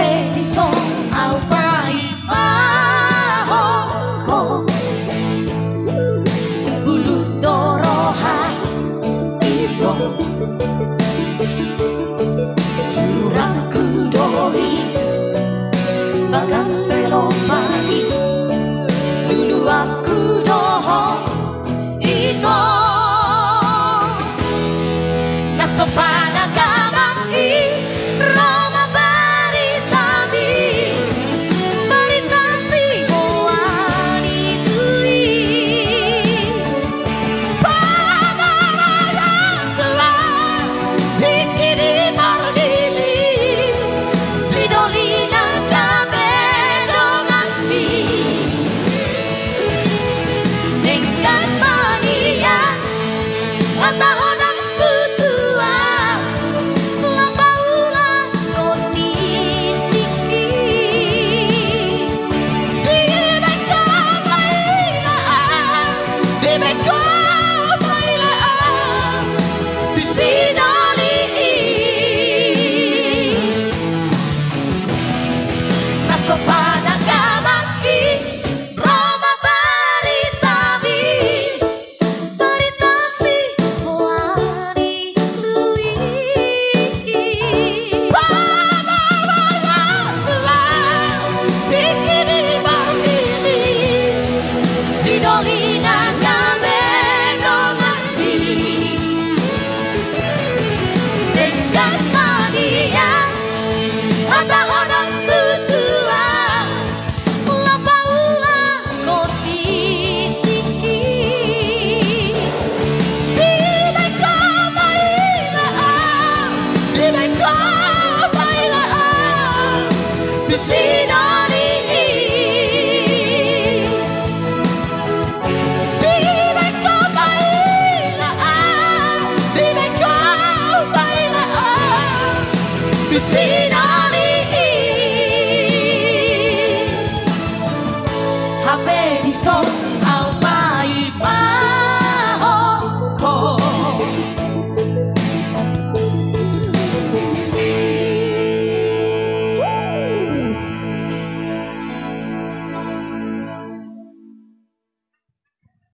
Benison au fai ahoko bulu doroha itu curang kudori bagas pelomani dulu aku doho itu nasopana gamaki Roma baritami baritasi moani tui pamarayatla bikini mardili sidolina kamerongati dengan mania atahonang kutua labaula kotitiki dibeka bailaan disinali nasopada gamaki Roma baritami baritasi moani lui pamarayatla bikini mardili sidolina kamerongati dengan mania atahonang tutua labaula kotitiki dibeka bailaan disinari dibeka bailaan disinari Benison